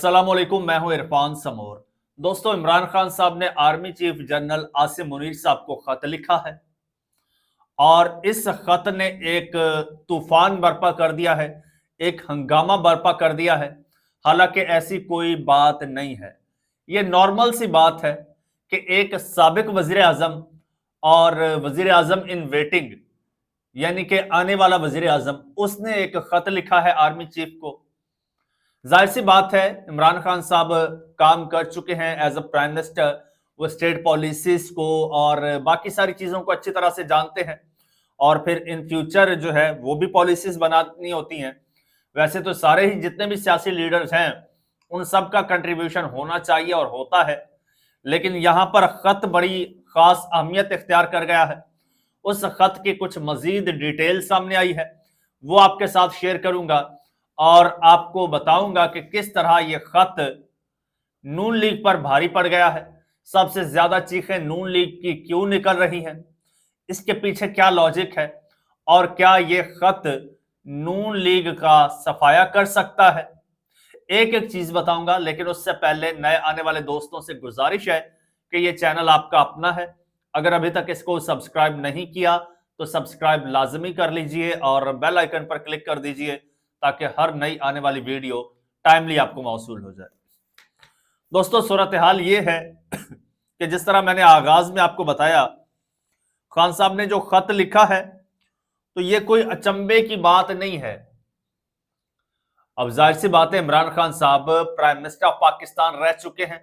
अस्सलामुअलैकुम, मैं हूं इरफान समोर। दोस्तों, इमरान खान साहब ने army chief general Asim Munir साहब को खत लिखा है और इस खत ने एक तूफान बर्पा कर दिया है, एक हंगामा बर्पा कर दिया है। हालांकि ऐसी कोई बात नहीं है। ये नॉर्मल सी बात है कि एक साबिक वजीर आजम और वजीर आजम इन वेटिंग यानी कि आने वाला वजीर आजम, उसने एक खत लिखा है आर्मी चीफ को। जाहिर सी बात है, इमरान खान साहब काम कर चुके हैं एज अ प्राइम मिनिस्टर। वो स्टेट पॉलिसीज को और बाकी सारी चीजों को अच्छी तरह से जानते हैं और फिर इन फ्यूचर जो है वो भी पॉलिसीज बनानी होती हैं। वैसे तो सारे ही जितने भी सियासी लीडर्स हैं उन सब का कंट्रीब्यूशन होना चाहिए और होता है, लेकिन यहां पर खत बड़ी खास अहमियत इख्तियार कर गया है। उस खत की कुछ मजीद डिटेल सामने आई है, वो आपके साथ शेयर करूंगा और आपको बताऊंगा कि किस तरह यह खत नून लीग पर भारी पड़ गया है। सबसे ज्यादा चीखें नून लीग की क्यों निकल रही हैं, इसके पीछे क्या लॉजिक है और क्या यह खत नून लीग का सफाया कर सकता है। एक एक चीज बताऊंगा, लेकिन उससे पहले नए आने वाले दोस्तों से गुजारिश है कि यह चैनल आपका अपना है। अगर अभी तक इसको सब्सक्राइब नहीं किया तो सब्सक्राइब लाजमी कर लीजिए और बेल आइकन पर क्लिक कर दीजिए ताकि हर नई आने वाली वीडियो टाइमली आपको मौसूल हो जाए। दोस्तों, सूरत हाल ये है कि जिस तरह मैंने आगाज में आपको बताया, खान साहब ने जो खत लिखा है तो ये कोई अचंभे की बात नहीं है। अब जाहिर सी बात है, इमरान खान साहब प्राइम मिनिस्टर ऑफ पाकिस्तान रह चुके हैं,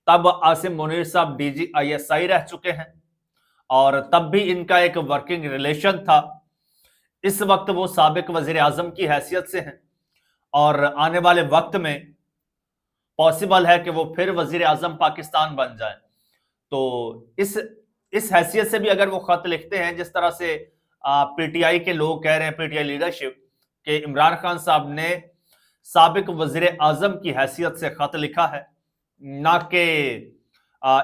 तब आसिम मुनीर साहब DGISI रह चुके हैं और तब भी इनका एक वर्किंग रिलेशन था। इस वक्त वो साबिक वजीर आजम की हैसियत से हैं और आने वाले वक्त में पॉसिबल है कि वो फिर वजीर आजम पाकिस्तान बन जाए। तो इस हैसियत से भी अगर वो खत लिखते हैं, जिस तरह से PTI के लोग कह रहे हैं, PTI लीडरशिप, कि इमरान खान साहब ने साबिक वजीर आजम की हैसियत से खत लिखा है, ना कि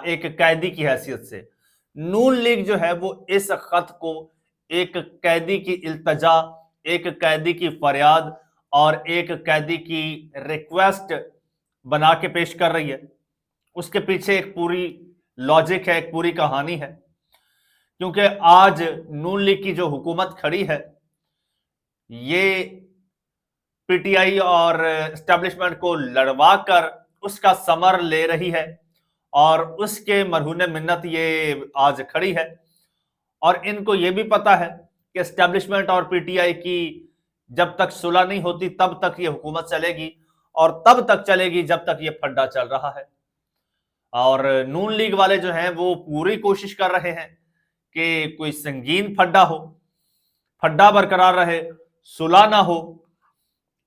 एक कैदी की हैसियत से। नून लीग जो है वो इस खत को एक कैदी की इल्तजा, एक कैदी की फरियाद और एक कैदी की रिक्वेस्ट बना के पेश कर रही है। उसके पीछे एक पूरी लॉजिक है, एक पूरी कहानी है। क्योंकि आज नून लीग की जो हुकूमत खड़ी है, ये PTI और एस्टेब्लिशमेंट को लड़वा कर उसका समर ले रही है और उसके मरहूने मिन्नत ये आज खड़ी है। और इनको ये भी पता है कि एस्टेब्लिशमेंट और PTI की जब तक सुलह नहीं होती तब तक ये हुकूमत चलेगी और तब तक चलेगी जब तक ये फड्डा चल रहा है। और नून लीग वाले जो हैं वो पूरी कोशिश कर रहे हैं कि कोई संगीन फड्डा हो, फड्डा बरकरार रहे, सुलह ना हो।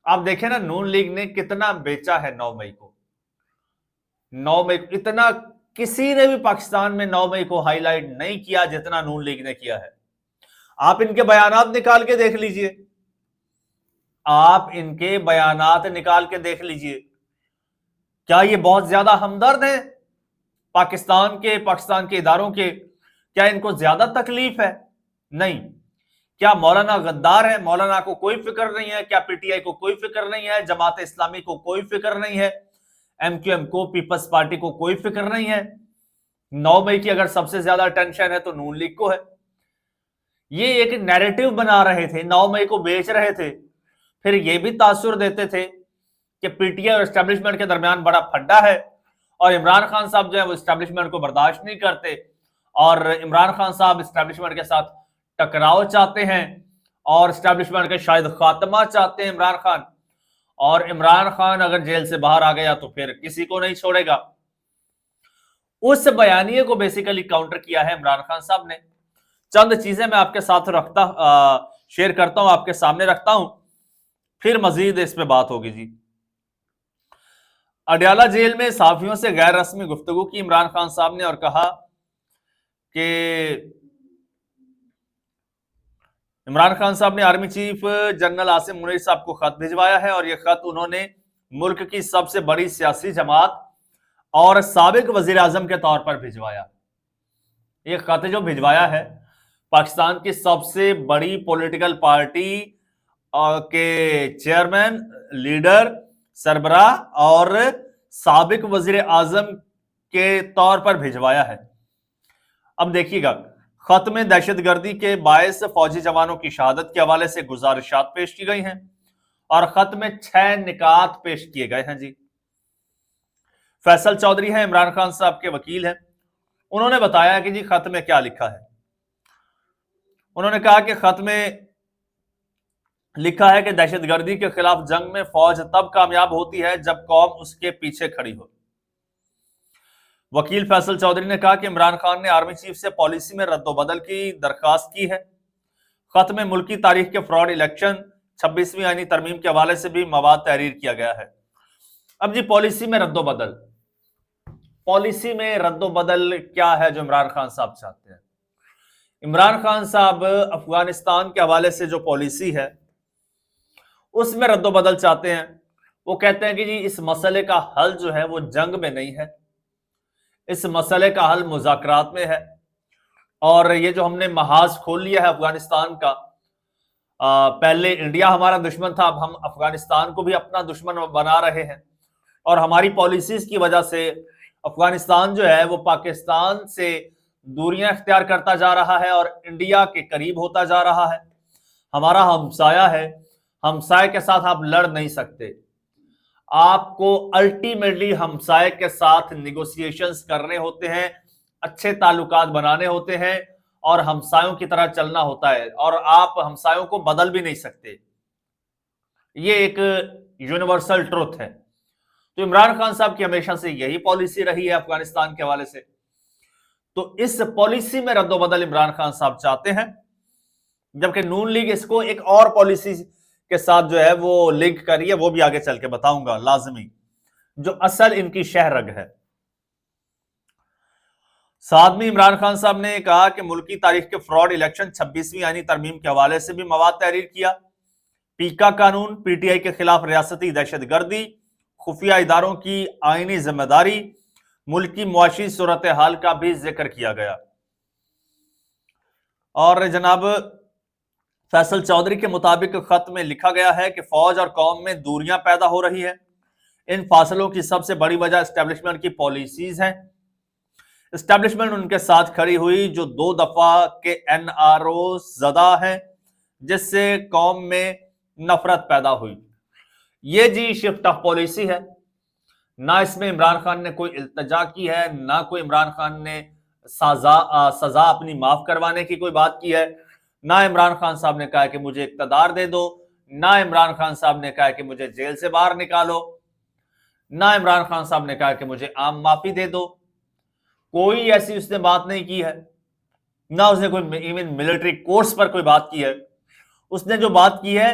आप देखें ना, नून लीग ने कितना बेचा है 9 मई को। 9 मई को इतना किसी ने भी पाकिस्तान में 9 मई को हाईलाइट नहीं किया जितना नून लीग ने किया है। आप इनके बयानात निकाल के देख लीजिए, आप इनके बयानात निकाल के देख लीजिए। क्या ये बहुत ज्यादा हमदर्द है पाकिस्तान के इदारों के? क्या इनको ज्यादा तकलीफ है? नहीं। क्या मौलाना गद्दार है? मौलाना को कोई फिक्र नहीं है? क्या PTI को कोई फिक्र नहीं है? जमात इस्लामी को कोई फिक्र नहीं है? MQM को, पीपल्स पार्टी को कोई फिक्र नहीं है? 9 मई की अगर सबसे ज्यादा टेंशन है तो नून लीग को है। ये एक नैरेटिव बना रहे थे, 9 मई को बेच रहे थे, फिर ये भी तासुर देते थे कि PTI और एस्टेब्लिशमेंट के दरमियान बड़ा फड्डा है और इमरान खान साहब जो है वो एस्टेब्लिशमेंट को बर्दाश्त नहीं करते और इमरान खान साहब एस्टेब्लिशमेंट के साथ टकराव चाहते हैं और एस्टेब्लिशमेंट के शायद खात्मा चाहते हैं इमरान खान। और इमरान खान अगर जेल से बाहर आ गया तो फिर किसी को नहीं छोड़ेगा। उस बयानिए को बेसिकली काउंटर किया है इमरान खान साहब ने। चंद चीजें मैं आपके साथ शेयर करता हूं, आपके सामने रखता हूं, फिर मजीद इस पे बात होगी जी। अडयाला जेल में साफियों से गैर रस्मी गुफ्तगू की इमरान खान साहब ने और कहा कि इमरान खान साहब ने army chief general Asim Munir साहब को खत भिजवाया है और यह खत उन्होंने मुल्क की सबसे बड़ी सियासी जमात और साबिक वजीर आजम के तौर पर भिजवाया। यह खत जो भिजवाया है पाकिस्तान की सबसे बड़ी पॉलिटिकल पार्टी के चेयरमैन, लीडर सरबराह और साबिक वजीर आजम के तौर पर भिजवाया है। अब देखिएगा, खत में दहशतगर्दी के बायस फौजी जवानों की शहादत के हवाले से गुजारिशात पेश की गई हैं और खत में 6 निकात पेश किए गए हैं। जी, फैसल चौधरी हैं, इमरान खान साहब के वकील हैं। उन्होंने बताया कि जी खत में क्या लिखा है। उन्होंने कहा कि खत में लिखा है कि दहशतगर्दी के खिलाफ जंग में फौज तब कामयाब होती है जब कौम उसके पीछे खड़ी हो। वकील फैसल चौधरी ने कहा कि इमरान खान ने आर्मी चीफ से पॉलिसी में रद्दोबदल की दरखास्त की है। खत में मुल्की तारीख के फ्रॉड इलेक्शन 26वीं आईनी तरमीम के हवाले से भी मवाद तहरीर किया गया है। अब जी पॉलिसी में रद्दोबदल, पॉलिसी में रद्दोबदल क्या है जो इमरान खान साहब चाहते हैं? इमरान खान साहब अफगानिस्तान के हवाले से जो पॉलिसी है उसमें रद्दोबदल चाहते हैं। वो कहते हैं कि जी इस मसले का हल जो है वो जंग में नहीं है, इस मसले का हल मुज़ाकरात में है। और ये जो हमने महाज खोल लिया है अफगानिस्तान का, पहले इंडिया हमारा दुश्मन था, अब हम अफगानिस्तान को भी अपना दुश्मन बना रहे हैं और हमारी पॉलिसीज की वजह से अफगानिस्तान जो है वो पाकिस्तान से दूरियां इख्तियार करता जा रहा है और इंडिया के करीब होता जा रहा है। हमारा हमसाया है, हमसाये के साथ आप लड़ नहीं सकते। आपको अल्टीमेटली हमसाये के साथ निगोशिएशंस करने होते हैं, अच्छे ताल्लुकात बनाने होते हैं और हमसायों की तरह चलना होता है और आप हमसायों को बदल भी नहीं सकते। ये एक यूनिवर्सल ट्रुथ है। तो इमरान खान साहब की हमेशा से यही पॉलिसी रही है अफगानिस्तान के हवाले से। तो इस पॉलिसी में रद्दोबदल इमरान खान साहब चाहते हैं, जबकि नून लीग इसको एक और पॉलिसी के साथ जो है वो लिंक कर रही है। वो भी आगे चल के बताऊंगा लाजमी, जो असल इनकी शहरग है। साथ में इमरान खान साहब ने कहा कि मुल्की तारीख के फ्रॉड इलेक्शन 26वीं आईनी तरमीम के हवाले से भी मवाद तहरीर किया। पीका कानून, पीटीआई के खिलाफ रियासती दहशतगर्दी, खुफिया इदारों की आईनी जिम्मेदारी, मुल्की मुआशी सूरत हाल का भी जिक्र किया गया। और जनाब फैसल चौधरी के मुताबिक खत में लिखा गया है कि फौज और कौम में दूरियां पैदा हो रही है। इन फासलों की सबसे बड़ी वजह एस्टेब्लिशमेंट की पॉलिसीज हैं। एस्टेब्लिशमेंट उनके साथ खड़ी हुई जो 2 दफा के एनआरओ ज़दा है, जिससे कौम में नफरत पैदा हुई। ये जी शिफ्ट ऑफ पॉलिसी है। ना इसमें इमरान खान ने कोई इल्तजा की है, ना कोई इमरान खान ने सजा अपनी माफ करवाने की कोई बात की है। ना इमरान खान साहब ने कहा कि मुझे इक्तदार दे दो, ना इमरान खान साहब ने कहा कि मुझे जेल से बाहर निकालो, ना इमरान खान साहब ने कहा कि मुझे आम माफी दे दो। कोई ऐसी उसने बात नहीं की है। ना उसने कोई इवन मिलिट्री कोर्स पर कोई बात की है। उसने जो बात की है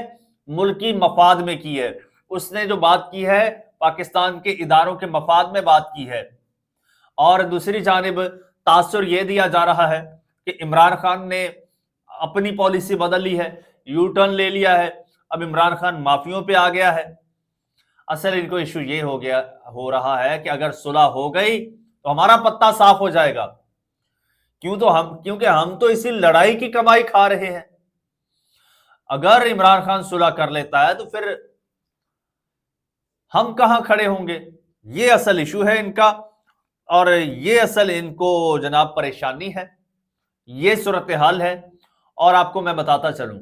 मुल्की मफाद में की है। उसने जो बात की है पाकिस्तान के इदारों के मफाद में बात की है। और दूसरी जानिब तासुर यह दिया जा रहा है कि इमरान खान ने अपनी पॉलिसी बदल ली है, यू टर्न ले लिया है, अब इमरान खान माफियों पे आ गया है। असल इनको इशू ये हो रहा है कि अगर सुलह हो गई तो हमारा पत्ता साफ हो जाएगा। क्योंकि हम तो इसी लड़ाई की कमाई खा रहे हैं। अगर इमरान खान सुलह कर लेता है तो फिर हम कहां खड़े होंगे? ये असल इशू है इनका और ये असल इनको जनाब परेशानी है, ये सूरत हाल है। और आपको मैं बताता चलूं,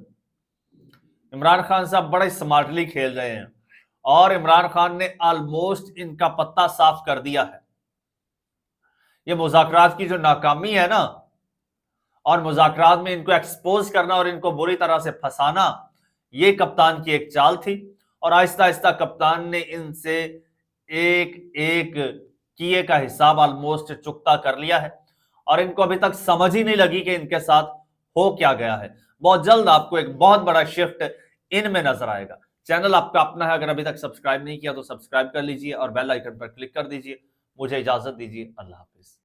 इमरान खान साहब बड़े स्मार्टली खेल रहे हैं और इमरान खान ने ऑलमोस्ट इनका पत्ता साफ कर दिया है। ये मुज़ाकरात की जो नाकामी है ना, और मुज़ाकरात में इनको एक्सपोज करना और इनको बुरी तरह से फंसाना, ये कप्तान की एक चाल थी। और आहिस्ता आहिस्ता कप्तान ने इनसे एक एक किए का हिसाब ऑलमोस्ट चुकता कर लिया है और इनको अभी तक समझ ही नहीं लगी कि इनके साथ हो क्या गया है। बहुत जल्द आपको एक बहुत बड़ा शिफ्ट इनमें नजर आएगा। चैनल आपका अपना है, अगर अभी तक सब्सक्राइब नहीं किया तो सब्सक्राइब कर लीजिए और बेल आइकन पर क्लिक कर दीजिए। मुझे इजाजत दीजिए। अल्लाह हाफिज।